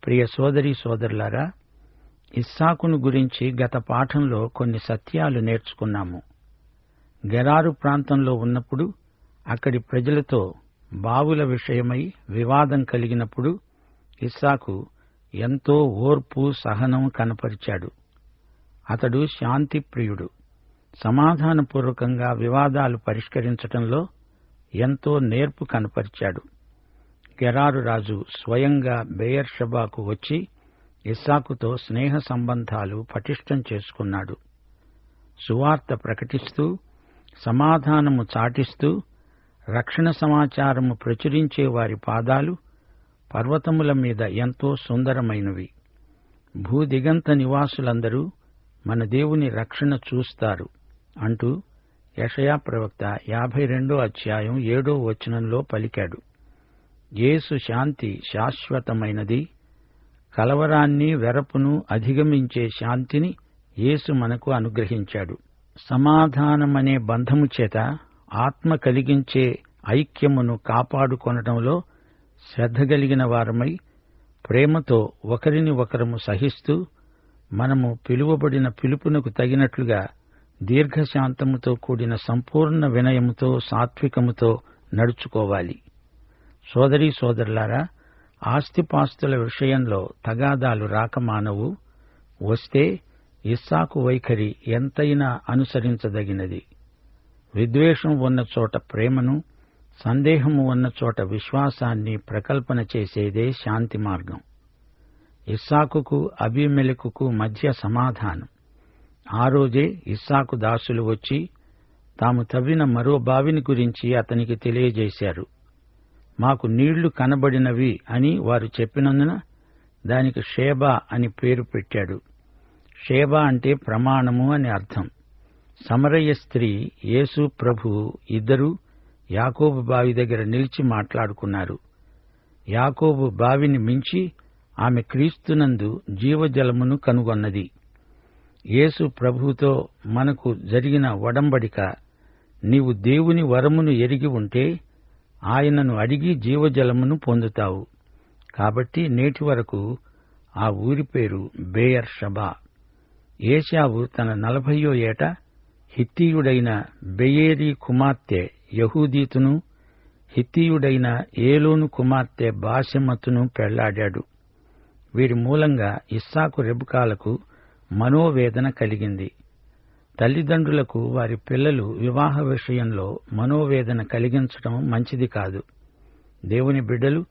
ప్రియ సోదరీ సోదరులారా, ఇస్సాకును గురించి గత పాఠంలో కొన్ని సత్యాలు నేర్చుకున్నాము. గెరారు ప్రాంతంలో ఉన్నప్పుడు అక్కడి ప్రజలతో బావుల విషయమై వివాదం కలిగినప్పుడు ఇస్సాకు ఎంతో ఓర్పు సహనం కనపరిచాడు. అతడు శాంతిప్రియుడు. సమాధానపూర్వకంగా వివాదాలు పరిష్కరించటంలో ఎంతో నేర్పు కనపరిచాడు. గెరారు రాజు స్వయంగా బెయేర్షెబాకు వచ్చి ఇస్సాకుతో స్నేహ సంబంధాలు పటిష్టం చేసుకున్నాడు. సువార్త ప్రకటిస్తూ, సమాధానము చాటిస్తూ, రక్షణ సమాచారము ప్రచురించే వారి పాదాలు పర్వతముల మీద ఎంతో సుందరమైనవి. భూదిగంత నివాసులందరూ మన దేవుని రక్షణ చూస్తారు అంటూ యెషయా ప్రవక్త 52వ అధ్యాయం 7వ వచనంలో పలికాడు. యేసు శాంతి శాశ్వతమైనది. కలవరాన్ని, వెరపును అధిగమించే శాంతిని యేసు మనకు అనుగ్రహించాడు. సమాధానమనే బంధము చేత ఆత్మ కలిగించే ఐక్యమును కాపాడుకొనటంలో శ్రద్ధ కలిగిన వారమై ప్రేమతో ఒకరిని ఒకరము సహిస్తూ మనము పిలువబడిన పిలుపునకు తగినట్లుగా దీర్ఘశాంతముతో కూడిన సంపూర్ణ వినయముతో, సాత్వికముతో నడుచుకోవాలి. సోదరీ సోదరులారా, ఆస్తిపాస్తుల విషయంలో తగాదాలు రాకమానవు. వస్తే ఇస్సాకు వైఖరి ఎంతైనా అనుసరించదగినది. విద్వేషం ఉన్న చోట ప్రేమను, సందేహము ఉన్న చోట విశ్వాసాన్ని ప్రకల్పన చేసేదే శాంతి మార్గం. ఇస్సాకుకు అబీమెలెకుకు మధ్య సమాధానం. ఆ రోజే ఇస్సాకు దాసులు వచ్చి తాము తవ్విన మరో బావిని గురించి అతనికి తెలియజేశారు. మాకు నీళ్లు కనబడినవి అని వారు చెప్పినందున దానికి షేబా అని పేరు పెట్టాడు. షేబా అంటే ప్రమాణము అని అర్థం. సమరయ స్త్రీ, యేసు ప్రభువు ఇద్దరూ యాకోబు బావి దగ్గర నిలిచి మాట్లాడుకున్నారు. యాకోబు బావిని మించి ఆమె క్రీస్తునందు జీవజలమును కనుగొన్నది. యేసు ప్రభువుతో మనకు జరిగిన ఒడంబడిక, నీవు దేవుని వరమును ఎరిగి ఉంటే ఆయనను అడిగి జీవజలమును పొందుతావు. కాబట్టి నేటి వరకు ఆ ఊరి పేరు బెయేర్షెబా. ఏశావు తన 40వ ఏట హిత్తీయుడైన బెయేరీ కుమార్తె యహూదీతును, హిత్తీయుడైన ఏలోను కుమార్తె బాసెమతును పెళ్లాడాడు. వీరి మూలంగా ఇస్సాకు రెబెకాలకు మనోవేదన కలిగింది. తల్లిదండ్రులకు వారి పిల్లలు వివాహ విషయంలో మనోవేదన కలిగించడం మంచిది కాదు. దేవుని బిడ్డలు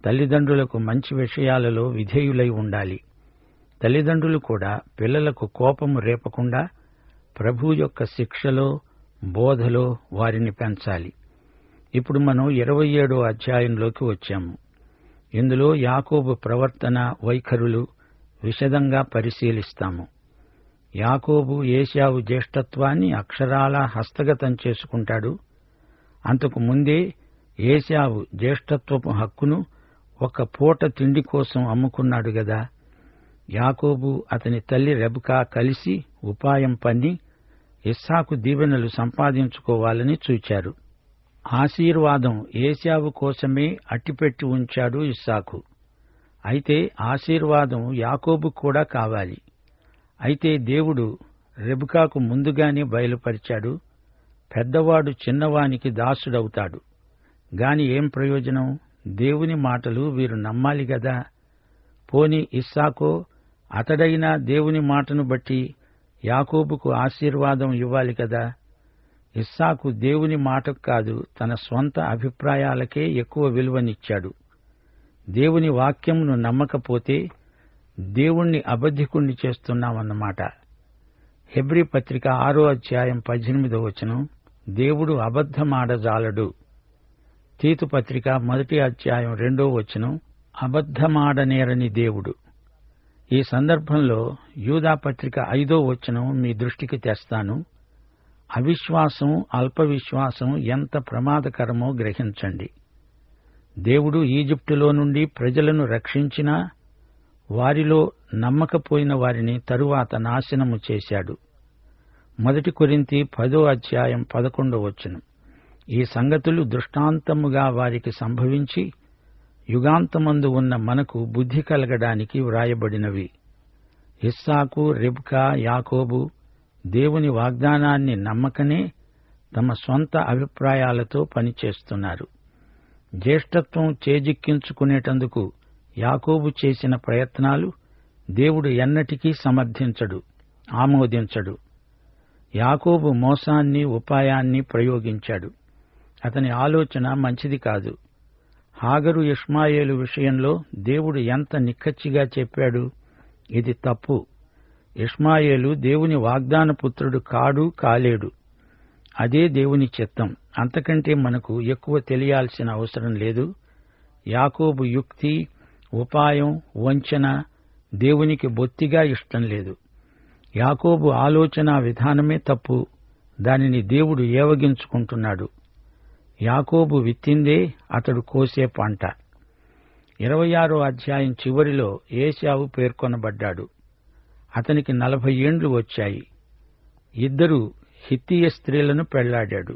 తల్లిదండ్రులకు మంచి విషయాలలో విధేయులై ఉండాలి. తల్లిదండ్రులు కూడా పిల్లలకు కోపము రేపకుండా ప్రభువు యొక్క శిక్షలో, బోధలో వారిని పెంచాలి. ఇప్పుడు మనం 27వ అధ్యాయంలోకి వచ్చాము. ఇందులో యాకోబు ప్రవర్తన, వైఖరులు విశదంగా పరిశీలిస్తాము. యాకోబు ఏశావు జ్యేష్ఠత్వాన్ని అక్షరాలా హస్తగతం చేసుకుంటాడు. అంతకు ముందే ఏశావు జ్యేష్ఠత్వపు హక్కును ఒక పూట తిండి కోసం అమ్ముకున్నాడు గదా. యాకోబు అతని తల్లి రెబెకా కలిసి ఉపాయం పన్ని ఇస్సాకు దీవెనలు సంపాదించుకోవాలని చూచారు. ఆశీర్వాదం ఏశావు కోసమే అట్టిపెట్టి ఉంచాడు ఇస్సాకు. అయితే ఆశీర్వాదం యాకోబు కూడా కావాలి. అయితే దేవుడు రెబెకాకు ముందుగానే బయలుపరిచాడు. పెద్దవాడు చిన్నవానికి దాసుడవుతాడు. గాని ఏం ప్రయోజనం? దేవుని మాటలు వీరు నమ్మాలి గదా. పోని ఇస్సాకో అతడైనా దేవుని మాటను బట్టి యాకోబుకు ఆశీర్వాదం ఇవ్వాలి కదా. ఇస్సాకు దేవుని మాటకు కాదు, తన స్వంత అభిప్రాయాలకే ఎక్కువ విలువనిచ్చాడు. దేవుని వాక్యమును నమ్మకపోతే దేవుణ్ణి అబద్ధికుణ్ణి చేస్తున్నామన్నమాట. హెబ్రీ పత్రిక 6వ అధ్యాయం 18వ వచనం, దేవుడు అబద్ధమాడజాలడు. తీతు పత్రిక 1వ అధ్యాయం 2వ వచనం, అబద్ధమాడనేరని దేవుడు. ఈ సందర్భంలో యూదా పత్రిక 5వ వచనం మీ దృష్టికి తెస్తాను. అవిశ్వాసం, అల్పవిశ్వాసం ఎంత ప్రమాదకరమో గ్రహించండి. దేవుడు ఈజిప్టులో నుండి ప్రజలను రక్షించినా వారిలో నమ్మకపోయిన వారిని తరువాత నాశనము చేశాడు. 1 కొరింథీ 10వ అధ్యాయం 11వ వచనం. ఈ సంగతులు దృష్టాంతముగా వారికి సంభవించి యుగాంతమందు ఉన్న మనకు బుద్ధి కలగడానికి వ్రాయబడినవి. ఇస్సాకు, రెబ్కా, యాకోబు దేవుని వాగ్దానాన్ని నమ్మకనే తమ సొంత అభిప్రాయాలతో పనిచేస్తున్నారు. జ్యేష్ఠత్వం చేజిక్కించుకునేటందుకు యాకోబు చేసిన ప్రయత్నాలు దేవుడు ఎన్నటికీ సమర్థించడు, ఆమోదించడు. యాకోబు మోసాన్ని, ఉపాయాన్ని ప్రయోగించాడు. అతని ఆలోచన మంచిది కాదు. హాగరు, ఇష్మాయేలు విషయంలో దేవుడు ఎంత నిక్కచ్చిగా చెప్పాడు. ఇది తప్పు. ఇష్మాయేలు దేవుని వాగ్దాన పుత్రుడు కాడు, కాలేడు. అదే దేవుని చిత్తం. అంతకంటే మనకు ఎక్కువ తెలియాల్సిన అవసరం లేదు. యాకోబు యుక్తి, ఉపాయం, వంచన దేవునికి బొత్తిగా ఇష్టం లేదు. యాకోబు ఆలోచన విధానమే తప్పు. దానిని దేవుడు ఏవగించుకుంటున్నాడు. యాకోబు విత్తిందే అతడు కోసే పంట. 26వ అధ్యాయం చివరిలో ఏశావు పేర్కొనబడ్డాడు. అతనికి 40 ఏండ్లు వచ్చాయి. 2 హిత్తీయ స్త్రీలను పెళ్లాడాడు.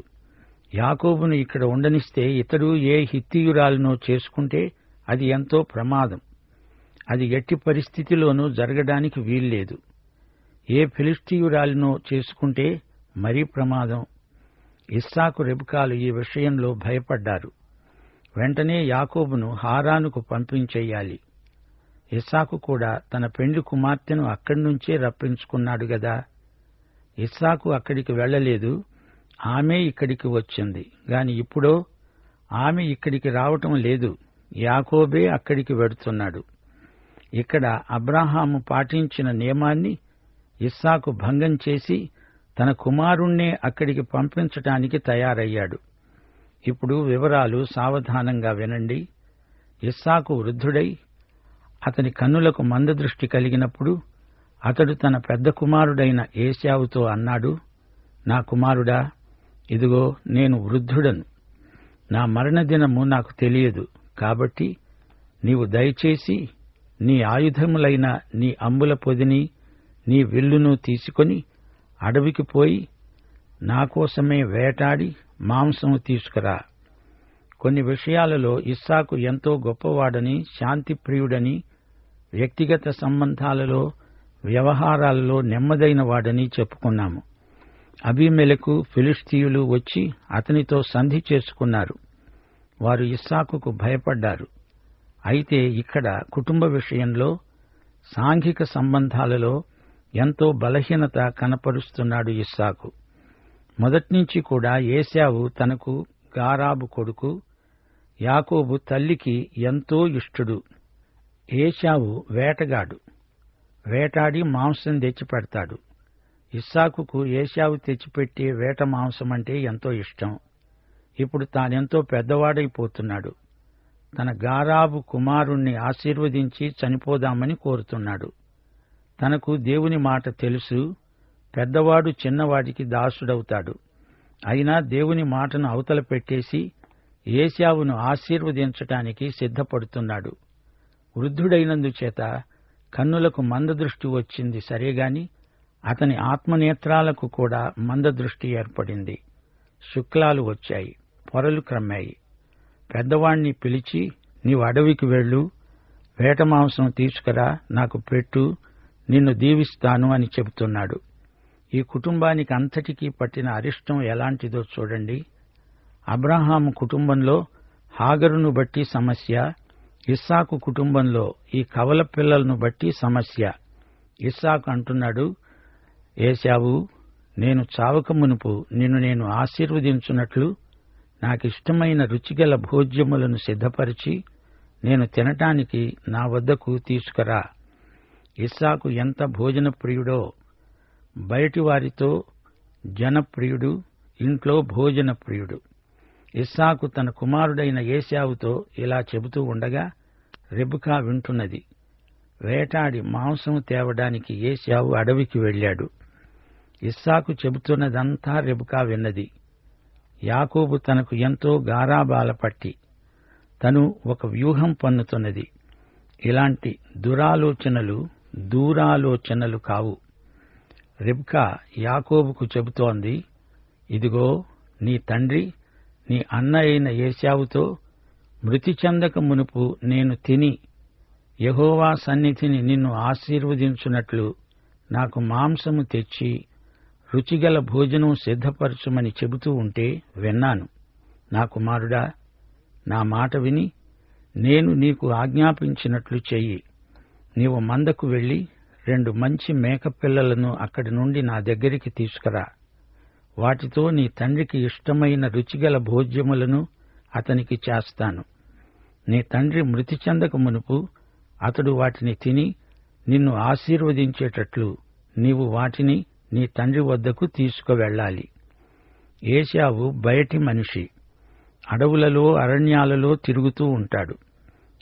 యాకోబును ఇక్కడ ఉండనిస్తే ఇతడు ఏ హిత్తీయురాలనో చేసుకుంటే అది ఎంతో ప్రమాదం. అది ఎట్టి పరిస్థితిలోనూ జరగడానికి వీల్లేదు. ఏ ఫిలిష్తీయురాలినో చేసుకుంటే మరీ ప్రమాదం. ఇస్సాకు, రెబ్కాలు ఈ విషయంలో భయపడ్డారు. వెంటనే యాకోబును హారానుకు పంపించెయ్యాలి. ఇస్సాకు కూడా తన పెండ్లి కుమార్తెను అక్కడి నుంచే రప్పించుకున్నాడు గదా. ఇస్సాకు అక్కడికి వెళ్లలేదు, ఆమె ఇక్కడికి వచ్చింది. గాని ఇప్పుడో ఆమె ఇక్కడికి రావటం లేదు, యాకోబే అక్కడికి వెడుతున్నాడు. ఇక్కడ అబ్రాహాము పాటించిన నియమాన్ని ఇస్సాకు భంగం చేసి తన కుమారుణ్ణే అక్కడికి పంపించటానికి తయారయ్యాడు. ఇప్పుడు వివరాలు సావధానంగా వినండి. ఇస్సాకు వృద్ధుడై అతని కన్నులకు మందదృష్టి కలిగినప్పుడు అతడు తన పెద్ద కుమారుడైన ఏశావుతో అన్నాడు, నా కుమారుడా, ఇదిగో నేను వృద్ధుడను. నా మరణదినము నాకు తెలియదు. కాబట్టి నీవు దయచేసి నీ ఆయుధములైన నీ అంబుల పొదిని, నీ విల్లును తీసుకొని అడవికి పోయి నా కోసమే వేటాడి మాంసము తీసుకురా. కొన్ని విషయాలలో ఇస్సాకు ఎంతో గొప్పవాడని, శాంతిప్రియుడని, వ్యక్తిగత సంబంధాలలో, వ్యవహారాలలో నెమ్మదైన వాడని చెప్పుకున్నాము. అబీమెలెకు, ఫిలిష్తీయులు వచ్చి అతనితో సంధి చేసుకున్నారు. వారు ఇస్సాకుకు భయపడ్డారు. అయితే ఇక్కడ కుటుంబ విషయంలో, సాంఘిక సంబంధాలలో ఎంతో బలహీనత కనపరుస్తున్నాడు ఇస్సాకు. మొదట్నుంచి కూడా ఏశావు తనకు గారాబు కొడుకు, యాకోబు తల్లికి ఎంతో ఇష్టుడు. ఏశావు వేటగాడు, వేటాడి మాంసం తెచ్చిపెడతాడు. ఇస్సాకుకు ఏశావు తెచ్చిపెట్టే వేట మాంసమంటే ఎంతో ఇష్టం. ఇప్పుడు తానెంతో పెద్దవాడైపోతున్నాడు. తన గారాబు కుమారుణ్ణి ఆశీర్వదించి చనిపోదామని కోరుతున్నాడు. తనకు దేవుని మాట తెలుసు. పెద్దవాడు చిన్నవాడికి దాసుడవుతాడు. అయినా దేవుని మాటను అవతల పెట్టేసి ఏశావును ఆశీర్వదించటానికి సిద్ధపడుతున్నాడు. వృద్ధుడైనందుచేత కన్నులకు మందదృష్టి వచ్చింది సరేగాని అతని ఆత్మనేత్రాలకు కూడా మందదృష్టి ఏర్పడింది. శుక్లాలు వచ్చాయి, పొరలు క్రమ్మాయి. పెద్దవాణ్ణి పిలిచి, నీవు అడవికి వెళ్ళు, వేట మాంసం తీసుకురా, నాకు పెట్టు, నిన్ను దీవిస్తాను అని చెబుతున్నాడు. ఈ కుటుంబానికి అంతటికీ పట్టిన అరిష్టం ఎలాంటిదో చూడండి. అబ్రాహాము కుటుంబంలో హాగరును బట్టి సమస్య, ఇస్సాకు కుటుంబంలో ఈ కవల పిల్లలను బట్టి సమస్య. ఇస్సాకు అంటున్నాడు, ఏశావు, నేను చావక మునుపు నిన్ను నేను ఆశీర్వదించున్నట్లు నాకిష్టమైన రుచిగల భోజ్యములను సిద్ధపరిచి నేను తినటానికి నా వద్దకు తీసుకురా. ఇస్సాకు ఎంత భోజన ప్రియుడో, బయటివారితో జనప్రియుడు, ఇంట్లో భోజన ప్రియుడు. ఇస్సాకు తన కుమారుడైన ఏశావుతో ఇలా చెబుతూ ఉండగా రెబెకా వింటున్నది. వేటాడి మాంసం తేవడానికి ఏశావు అడవికి వెళ్ళాడు. ఇస్సాకు చెబుతున్నదంతా రెబెకా విన్నది. యాకోబు తనకు ఎంతో గారాబాల పట్టి తను ఒక వ్యూహం పన్నుతున్నది. ఇలాంటి దూరాలోచనలు కావు. రెబెకా యాకోబుకు చెబుతోంది, ఇదిగో నీ తండ్రి నీ అన్న అయిన ఏశావుతో మృతి చెందక మునుపు నేను తిని యెహోవా సన్నిధిని నిన్ను ఆశీర్వదించున్నట్లు నాకు మాంసము తెచ్చి రుచిగల భోజనం సిద్ధపరచుమని చెబుతూ ఉంటే విన్నాను. నా కుమారుడా, నా మాట విని నేను నీకు ఆజ్ఞాపించినట్లు చెయ్యి. నీవు మందకు వెళ్లి 2 మంచి మేకపిల్లలను అక్కడి నుండి నా దగ్గరికి తీసుకురా. వాటితో నీ తండ్రికి ఇష్టమైన రుచిగల భోజ్యములను అతనికి చేస్తాను. నీ తండ్రి మృతి చెందక మునుపు అతడు వాటిని తిని నిన్ను ఆశీర్వదించేటట్లు నీవు వాటిని నీ తండ్రి వద్దకు తీసుకువెళ్ళాలి. ఏశావు బయటి మనిషి, అడవులలో అరణ్యాలలో తిరుగుతూ ఉంటాడు.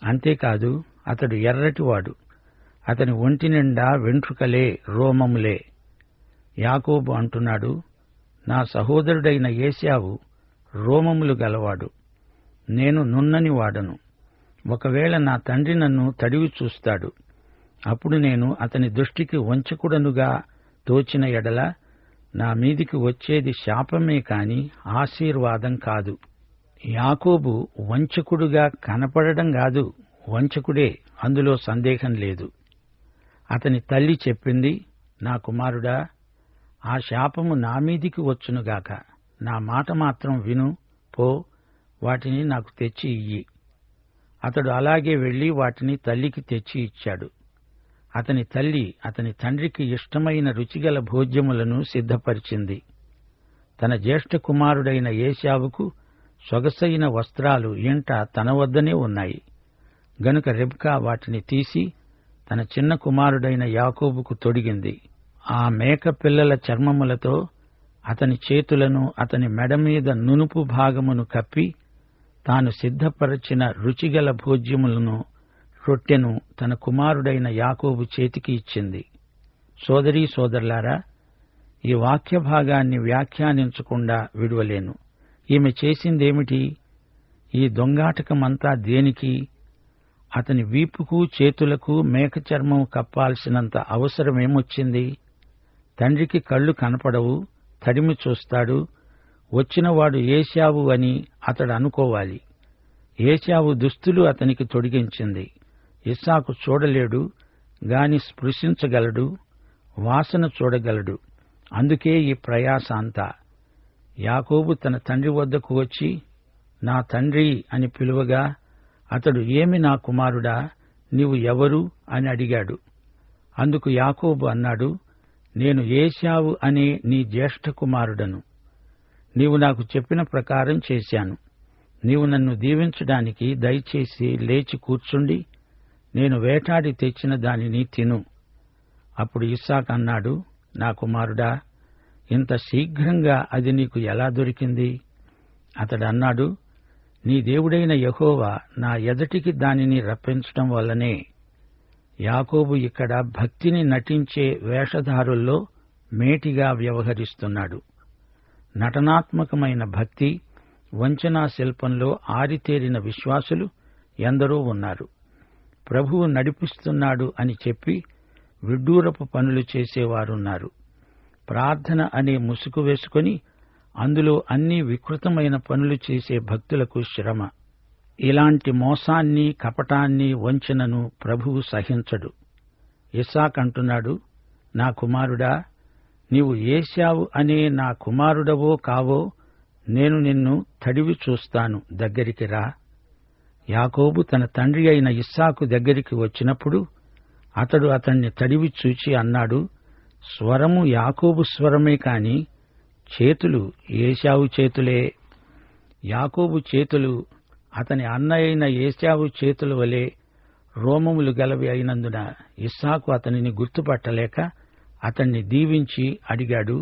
అంతేకాదు, అతడు ఎర్రటివాడు. అతని ఒంటి నిండా వెంట్రుకలే, రోమములే. యాకోబు అంటున్నాడు, నా సహోదరుడైన ఏశావు రోమములు గలవాడు, నేను నున్నని వాడను. ఒకవేళ నా తండ్రి నన్ను తడివి చూస్తాడు. అప్పుడు నేను అతని దృష్టికి వంచకుడనుగా తోచిన ఎడల నా మీదికి వచ్చేది శాపమే కాని ఆశీర్వాదం కాదు. యాకోబు వంచకుడుగా కనపడడం కాదు, వంచకుడే, అందులో సందేహం లేదు. అతని తల్లి చెప్పింది, నా కుమారుడా, ఆ శాపము నా మీదికి వచ్చునుగాక. నా మాట మాత్రం విను, పో, వాటిని నాకు తెచ్చి ఇయ్యి. అతడు అలాగే వెళ్లి వాటిని తల్లికి తెచ్చి ఇచ్చాడు. అతని తల్లి అతని తండ్రికి ఇష్టమైన రుచిగల భోజ్యములను సిద్ధపరిచింది. తన జ్యేష్ఠ కుమారుడైన ఏశావుకు సొగసైన వస్త్రాలు ఇంట తన వద్దనే ఉన్నాయి గనుక రెబ్కా వాటిని తీసి తన చిన్న కుమారుడైన యాకోబుకు తొడిగింది. ఆ మేక పిల్లల చర్మములతో అతని చేతులను, అతని మెడ మీద నునుపు భాగమును కప్పి తాను సిద్ధపరచిన రుచిగల భోజ్యములను, రొట్టెను తన కుమారుడైన యాకోబు చేతికి ఇచ్చింది. సోదరీ సోదరులారా, ఈ వాక్య భాగాన్ని వ్యాఖ్యానించకుండా విడువలేను. ఈమె చేసిందేమిటి? ఈ దొంగాటకమంతా దేనికి? అతని వీపుకు, చేతులకు మేక చర్మం కప్పాల్సినంత అవసరమేమొచ్చింది? తండ్రికి కళ్ళు కనపడవు, తడిమి చూస్తాడు. వచ్చినవాడు ఏశావు అని అతడు అనుకోవాలి. ఏశావు దుస్తులు అతనికి తొడిగించింది. ఇస్సాకు చూడలేడు గాని స్పృశించగలడు, వాసన చూడగలడు. అందుకే ఈ ప్రయాస అంతా. యాకోబు తన తండ్రి వద్దకు వచ్చి నా తండ్రి అని పిలువగా అతడు, ఏమి నా కుమారుడా, నీవు ఎవరు అని అడిగాడు. అందుకు యాకోబు అన్నాడు, నేను ఏశావు అనే నీ జ్యేష్ఠ కుమారుడను. నీవు నాకు చెప్పిన ప్రకారం చేశాను. నీవు నన్ను దీవించడానికి దయచేసి లేచి కూర్చుండి నేను వేటాడి తెచ్చిన దానిని తిను. అప్పుడు ఇస్సాకు అన్నాడు, నా కుమారుడా, ఇంత శీఘ్రంగా అది నీకు ఎలా దొరికింది? అతడు అన్నాడు, నీ దేవుడైన యెహోవా నా ఎదటికి దానిని రప్పించటం వల్లనే. యాకోబు ఇక్కడ భక్తిని నటించే వేషధారుల్లో మేటిగా వ్యవహరిస్తున్నాడు. నటనాత్మకమైన భక్తి, వంచనా శిల్పంలో ఆరితేరిన విశ్వాసులు ఎందరో ఉన్నారు. ప్రభువు నడిపిస్తున్నాడు అని చెప్పి విడ్డూరపు పనులు చేసేవారున్నారు. ప్రార్థన అనే ముసుగు వేసుకొని అందులో అన్ని వికృతమైన పనులు చేసే భక్తులకు శ్రమ. ఇలాంటి మోసాన్ని, కపటాన్ని, వంచనను ప్రభువు సహించడు. ఇస్సాకు అంటున్నాడు, నా కుమారుడా, నీవు ఏశావు అనే నా కుమారుడవో కావో నేను నిన్ను తడివి చూస్తాను, దగ్గరికి రా. యాకోబు తన తండ్రి అయిన ఇస్సాకు దగ్గరికి వచ్చినప్పుడు అతడు అతణ్ణి తడివి చూచి అన్నాడు, స్వరము యాకోబు స్వరమే కాని చేతులు ఏశావు చేతులే. యాకోబు చేతులు అతని అన్న అయిన ఏశావు చేతుల వలె రోమములు గలవి అయినందున ఇస్సాకు అతనిని గుర్తుపట్టలేక అతణ్ణి దీవించి అడిగాడు,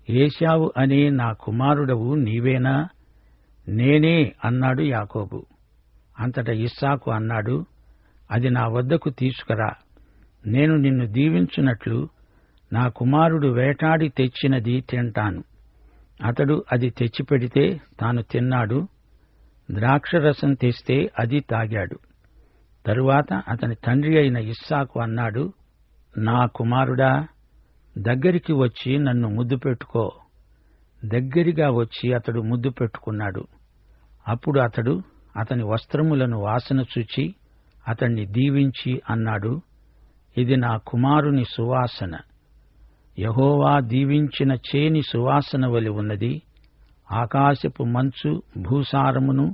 ఏశావు అనే నా కుమారుడవు నీవేనా? నేనే అన్నాడు యాకోబు. అంతటా ఇస్సాకు అన్నాడు, అది నా వద్దకు తీసుకురా. నేను నిన్ను దీవించున్నట్లు నా కుమారుడు వేటాడి తెచ్చినది తింటాను. అతడు అది తెచ్చిపెడితే తాను తిన్నాడు. ద్రాక్షరసం తెస్తే అది తాగాడు. తరువాత అతని తండ్రి అయిన ఇస్సాకు అన్నాడు, నా కుమారుడా, దగ్గరికి వచ్చి నన్ను ముద్దు పెట్టుకో. దగ్గరగా వచ్చి అతడు ముద్దు పెట్టుకున్నాడు. అప్పుడు అతడు అతని వస్త్రములను వాసన చూచి అతణ్ణి దీవించి అన్నాడు, ఇది నా కుమారుని సువాసన. యెహోవా దీవించిన చేని సువాసన వలె ఉన్నది. ఆకాశపు మంచు భూసారమును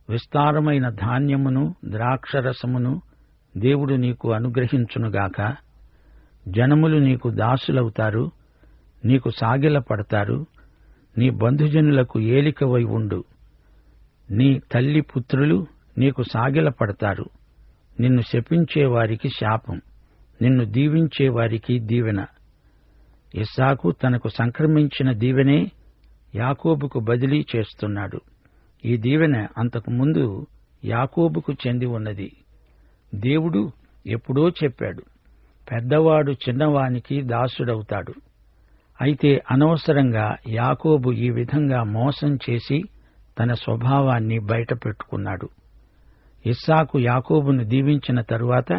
విస్తారమైన ధాన్యమును ద్రాక్షరసమును దేవుడు నీకు అనుగ్రహించునుగాక. జనములు నీకు దాసులవుతారు, నీకు సాగిలపడతారు. నీ బంధుజనులకు ఏలికవై ఉండు. నీ తల్లి పుత్రులు నీకు సాగిలపడతారు. నిన్ను శపించేవారికి శాపం, నిన్ను దీవించేవారికి దీవెన. ఇస్సాకు తనకు సంక్రమించిన దీవెనే యాకోబుకు బదిలీ చేస్తున్నాడు. ఈ దీవెన అంతకుముందు యాకోబుకు చెంది ఉన్నది. దేవుడు ఎప్పుడో చెప్పాడు, పెద్దవాడు చిన్నవానికి దాసుడవుతాడు. అయితే అనవసరంగా యాకోబు ఈ విధంగా మోసం చేసి తన స్వభావాన్ని బయటపెట్టుకున్నాడు. ఇస్సాకు యాకోబును దీవించిన తరువాత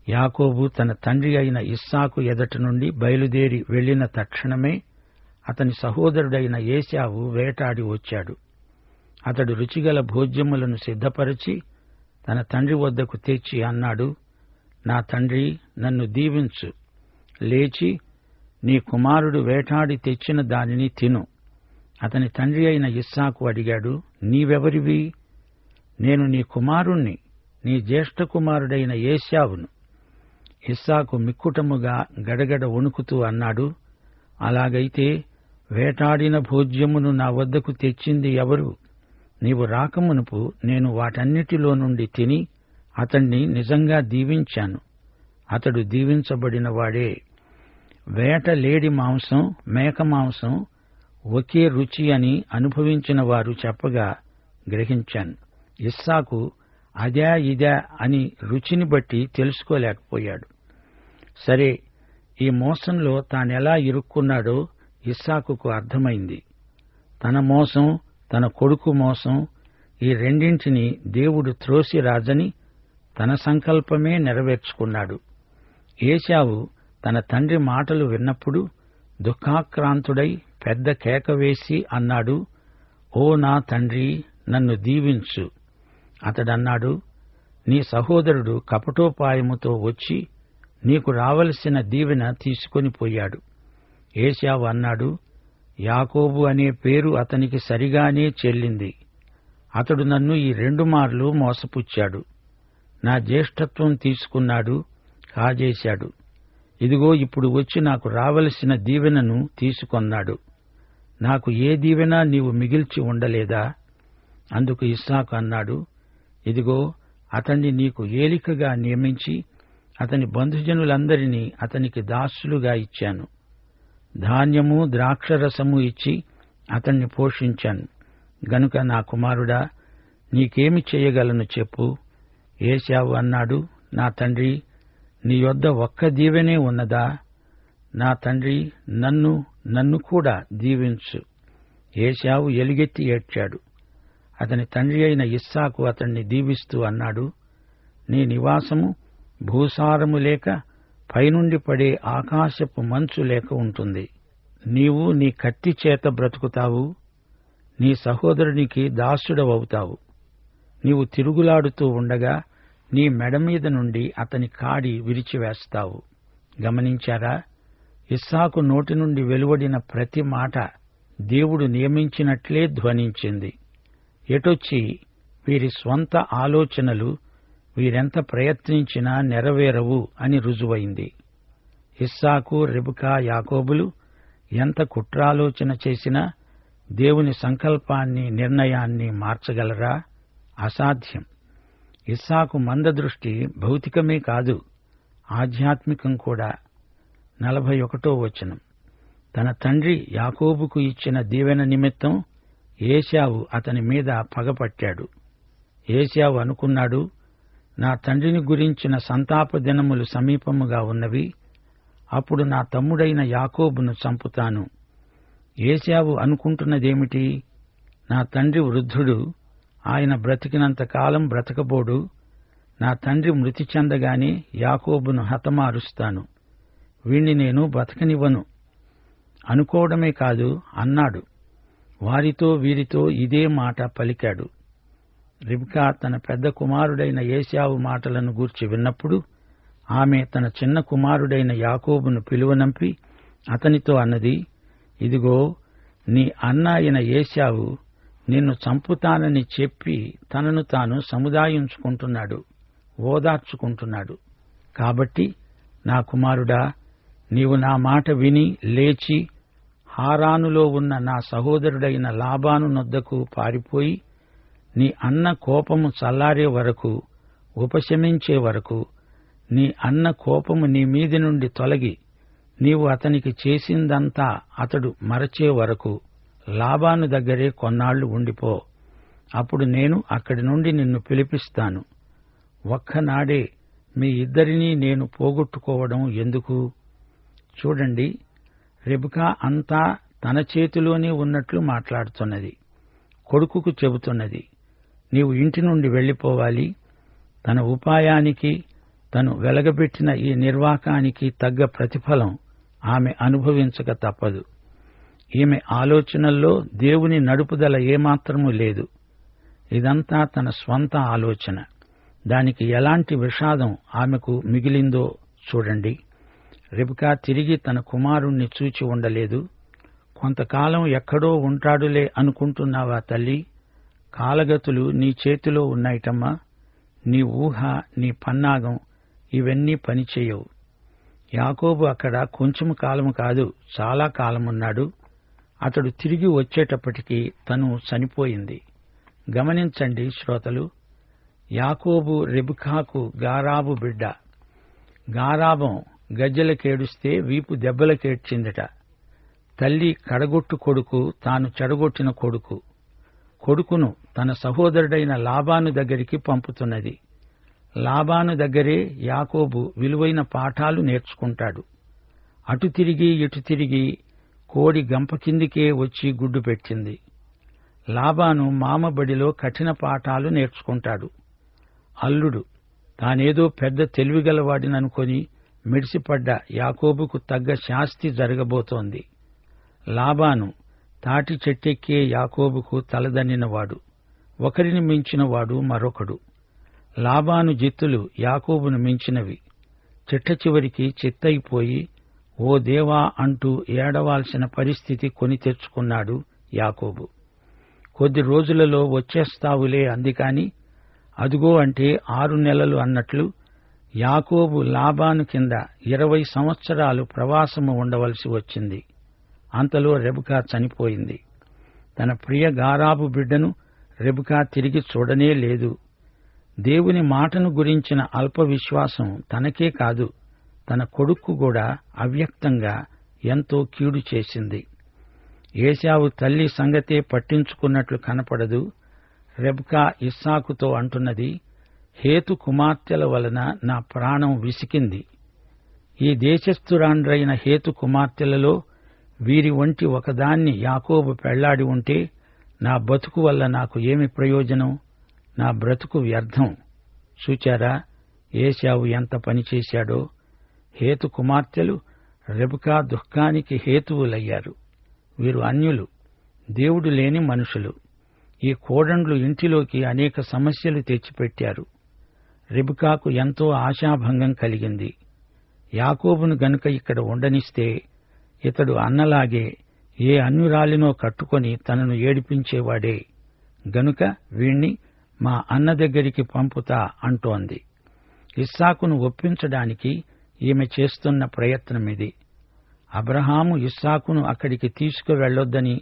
యాకోబు తన తండ్రి అయిన ఇస్సాకు ఎదట నుండి బయలుదేరి వెళ్లిన తక్షణమే అతని సహోదరుడైన ఏశావు వేటాడి వచ్చాడు. అతడు రుచిగల భోజ్యములను సిద్ధపరచి తన తండ్రి వద్దకు తెచ్చి అన్నాడు, నా తండ్రి, నన్ను దీవించు. లేచి నీ కుమారుడు వేటాడి తెచ్చిన దానిని తిను. అతని తండ్రి అయిన ఇస్సాకు అడిగాడు, నీవెవరివి? నేను నీ కుమారుణ్ణి, నీ జ్యేష్ఠ కుమారుడైన ఏశావును. ఇస్సాకు మిక్కుటముగా గడగడ వణుకుతూ అన్నాడు, అలాగైతే వేటాడిన భోజ్యమును నా వద్దకు తెచ్చింది ఎవరు? నీవు రాకమునుపు నేను వాటన్నిటిలో నుండి తిని అతణ్ణి నిజంగా దీవించాను. అతడు దీవించబడిన వాడే. వేట లేడి మాంసం, మేక మాంసం ఒకే రుచి అని అనుభవించిన వారు చెప్పగా గ్రహించాను. ఇస్సాకు అదా ఇదా అని రుచిని బట్టి తెలుసుకోలేకపోయాడు. సరే, ఈ మోసంలో తానెలా ఇరుక్కున్నాడో ఇస్సాకుకు అర్థమైంది. తన మోసం, తన కొడుకు మోసం, ఈ రెండింటినీ దేవుడు త్రోసిరాజని తన సంకల్పమే నెరవేర్చుకున్నాడు. ఏశావు తన తండ్రి మాటలు విన్నప్పుడు దుఃఖాక్రాంతుడై పెద్ద కేక వేసి అన్నాడు, ఓ నా తండ్రి, నన్ను దీవించు. అతడన్నాడు, నీ సహోదరుడు కపటోపాయముతో వచ్చి నీకు రావలసిన దీవెన తీసుకొని పోయాడు. ఏశావు అన్నాడు, యాకోబు అనే పేరు అతనికి సరిగానే చెల్లింది. అతడు నన్ను ఈ 2 మార్లు మోసపుచ్చాడు. నా జ్యేష్ఠత్వం తీసుకున్నాడు, కాజేశాడు. ఇదిగో ఇప్పుడు వచ్చి నాకు రావలసిన దీవెనను తీసుకొన్నాడు. నాకు ఏ దీవెన నీవు మిగిల్చి ఉండలేదా? అందుకు ఇస్సాకు అన్నాడు, ఇదిగో అతన్ని నీకు ఏలికగా నియమించి అతని బంధుజనులందరినీ అతనికి దాసులుగా ఇచ్చాను. ధాన్యము ద్రాక్షరసము ఇచ్చి అతన్ని పోషించాను. గనుక నా కుమారుడా, నీకేమి చేయగలను చెప్పు? ఏశావు అన్నాడు, నా తండ్రి, నీ యొద్ద ఒక్క దీవెనే ఉన్నదా? నా తండ్రి, నన్ను కూడా దీవించు. ఏశావు ఎలుగెత్తి ఏడ్చాడు. అతని తండ్రి అయిన ఇస్సాకు అతన్ని దీవిస్తూ అన్నాడు, నీ నివాసము భూసారము లేక పైనుండి పడే ఆకాశపు మంచు లేక ఉంటుంది. నీవు నీ కత్తి చేత బ్రతుకుతావు, నీ సహోదరునికి దాసుడవవుతావు. నీవు తిరుగులాడుతూ ఉండగా నీ మెడ మీద నుండి అతని కాడి విరిచివేస్తావు. గమనించారా? ఇస్సాకు నోటి నుండి వెలువడిన ప్రతి మాట దేవుడు నియమించినట్లే ధ్వనించింది. ఎటొచ్చి వీరి స్వంత ఆలోచనలు వీరెంత ప్రయత్నించినా నెరవేరవు అని రుజువైంది. ఇస్సాకు, రెబెకా, యాకోబులు ఎంత కుట్రాలోచన చేసినా దేవుని సంకల్పాన్ని, నిర్ణయాన్ని మార్చగలరా? అసాధ్యం. ఇస్సాకు మందదృష్టి భౌతికమే కాదు, ఆధ్యాత్మికం కూడా. 41వ వచనం, తన తండ్రి యాకోబుకు ఇచ్చిన దీవెన నిమిత్తం ఏశావు అతని మీద పగపట్టాడు. ఏశావు అనుకున్నాడు, నా తండ్రిని గురించిన సంతాప దినములు సమీపముగా ఉన్నవి, అప్పుడు నా తమ్ముడైన యాకోబును చంపుతాను. ఏశావు అనుకుంటున్నదేమిటి? నా తండ్రి వృద్ధుడు, ఆయన బ్రతికినంత కాలం బ్రతకబోడు. నా తండ్రి మృతి చెందగానే యాకోబును హతమారుస్తాను, వీణ్ణి నేను బతకనివ్వను. అనుకోవడమే కాదు, అన్నాడు. వారితో వీరితో ఇదే మాట పలికాడు. రిబ్కా తన పెద్ద కుమారుడైన ఏశావు మాటలను గూర్చి విన్నప్పుడు ఆమె తన చిన్న కుమారుడైన యాకోబును పిలువనంపి అతనితో అన్నది, ఇదిగో, నీ అన్న అయిన ఏశావు నిన్ను చంపుతానని చెప్పి తనను తాను సముదాయించుకుంటున్నాడు, ఓదార్చుకుంటున్నాడు. కాబట్టి నా కుమారుడా, నీవు నా మాట విని లేచి హారానులో ఉన్న నా సహోదరుడైన లాబాను నొద్దకు పారిపోయి నీ అన్న కోపము చల్లారే వరకు, ఉపశమించే వరకు, నీ అన్న కోపము నీ మీది నుండి తొలగి నీవు అతనికి చేసిందంతా అతడు మరచే వరకు లాబాను దగ్గరే కొన్నాళ్లు ఉండిపో. అప్పుడు నేను అక్కడి నుండి నిన్ను పిలిపిస్తాను. ఒక్కనాడే మీ ఇద్దరినీ నేను పోగొట్టుకోవడం ఎందుకు? చూడండి, రెబెకా అంతా తన చేతిలోనే ఉన్నట్లు మాట్లాడుతున్నది. కొడుకుకు చెబుతున్నది, నీవు ఇంటి నుండి వెళ్లిపోవాలి. తన ఉపాయానికి, తను వెలగబెట్టిన ఈ నిర్వాకానికి తగ్గ ప్రతిఫలం ఆమె అనుభవించక తప్పదు. ఈమె ఆలోచనల్లో దేవుని నడుపుదల ఏమాత్రమూ లేదు. ఇదంతా తన స్వంత ఆలోచన. దానికి ఎలాంటి విషాదం ఆమెకు మిగిలిందో చూడండి. రెబెకా తిరిగి తన కుమారుణ్ణి చూచి ఉండలేదు. కొంతకాలం ఎక్కడో ఉంటాడులే అనుకుంటున్నావా తల్లి? కాలగతులు నీ చేతిలో ఉన్నాయిటమ్మా. నీ ఊహ, నీ పన్నాగం ఇవన్నీ పనిచేయవు. యాకోబు అక్కడ కొంచెం కాలము కాదు, చాలా కాలమున్నాడు. అతడు తిరిగి వచ్చేటప్పటికి తను చనిపోయింది. గమనించండి శ్రోతలు, యాకోబు రెబెకాకు గారాబు బిడ్డ. గారాబం గజ్జెలకేడుస్తే వీపు దెబ్బలకేడ్చిందట. తల్లి కడగొట్టు కొడుకు, తాను చెడగొట్టిన కొడుకు. కొడుకును తన సహోదరుడైన లాబాను దగ్గరికి పంపుతున్నది. లాబాను దగ్గరే యాకోబు విలువైన పాఠాలు నేర్చుకుంటాడు. అటు తిరిగి ఇటు తిరిగి కోడి గంప కిందికే వచ్చి గుడ్డు పెట్టింది. లాబాను మామబడిలో కఠిన పాఠాలు నేర్చుకుంటాడు. అల్లుడు తానేదో పెద్ద తెలివిగలవాడిననుకొని మిడిసిపడ్డ యాకోబుకు తగ్గ శాస్తి జరగబోతోంది. లాబాను తాటి చెట్టెక్కే యాకోబుకు తలదన్నినవాడు, ఒకరిని మించినవాడు మరొకడు. లాబాను జిత్తులు యాకోబును మించినవి. చిట్ట చివరికి చిత్తయిపోయి ఓ దేవా అంటూ ఏడవాల్సిన పరిస్థితి కొని తెచ్చుకున్నాడు యాకోబు. కొద్ది రోజులలో వచ్చేస్తావులే అందికాని అదుగో అంటే 6 నెలలు అన్నట్లు యాకోబు లాబాను కింద 20 సంవత్సరాలు ప్రవాసము ఉండవలసి వచ్చింది. అంతలో రెబెకా చనిపోయింది. తన ప్రియ గారాబు బిడ్డను రెబెకా తిరిగి చూడనే లేదు. దేవుని మాటను గురించిన అల్ప విశ్వాసం తనకే కాదు, తన కొడుక్కు కూడా అవ్యక్తంగా ఎంతో కీడు చేసింది. ఏశావు తల్లి సంగతే పట్టించుకున్నట్లు కనపడదు. రెబెకా ఇస్సాకుతో అంటున్నది, హేతు కుమార్తెల వలన నా ప్రాణం విసికింది. ఈ దేశస్థురాండ్రైన హేతు కుమార్తెలలో వీరి వంటి ఒకదాన్ని యాకోబు పెళ్లాడి ఉంటే నా బతుకు వల్ల నాకు ఏమి ప్రయోజనం? నా బ్రతుకు వ్యర్థం. చూచారా ఏశావు ఎంత పనిచేశాడో? హేతు కుమార్తెలు రెబెకా దుఃఖానికి హేతువులయ్యారు. వీరు అన్యులు, దేవుడు లేని మనుషులు. ఈ కోడండ్లు ఇంటిలోకి అనేక సమస్యలు తెచ్చిపెట్టారు. రెబెకాకు ఎంతో ఆశాభంగం కలిగింది. యాకోబును గనుక ఇక్కడ ఉండనిస్తే ఇతడు అన్నలాగే ఏ అన్యురాలినో కట్టుకొని తనను ఏడిపించేవాడే. గనుక వీణ్ణి మా అన్న దగ్గరికి పంపుతా అంటోంది. ఇస్సాకును ఒప్పించడానికి ఈమె చేస్తున్న ప్రయత్నమిది. అబ్రహాము ఇస్సాకును అక్కడికి తీసుకువెళ్లొద్దని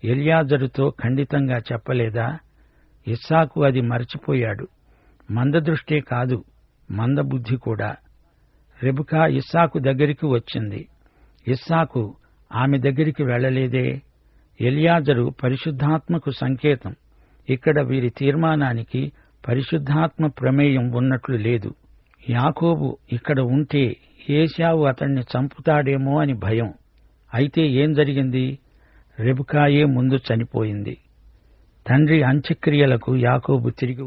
ఎలియాజరుతో ఖండితంగా చెప్పలేదా? ఇస్సాకు అది మరచిపోయాడు. మందదృష్టే కాదు, మందబుద్ధి కూడా. రెబెకా ఇస్సాకు దగ్గరికి వచ్చింది. ఇస్సాకు ఆమె దగ్గరికి వెళ్లలేదే. ఎలియాజరు పరిశుద్ధాత్మకు సంకేతం. ఇక్కడ వీరి తీర్మానానికి పరిశుద్ధాత్మ ప్రమేయం ఉన్నట్లు లేదు. యాకోబు ఇక్కడ ఉంటే ఏశావు అతణ్ణి చంపుతాడేమో అని భయం. అయితే ఏం జరిగింది? రెబెకాయే ముందు చనిపోయింది. తండ్రి అంత్యక్రియలకు యాకోబు తిరిగి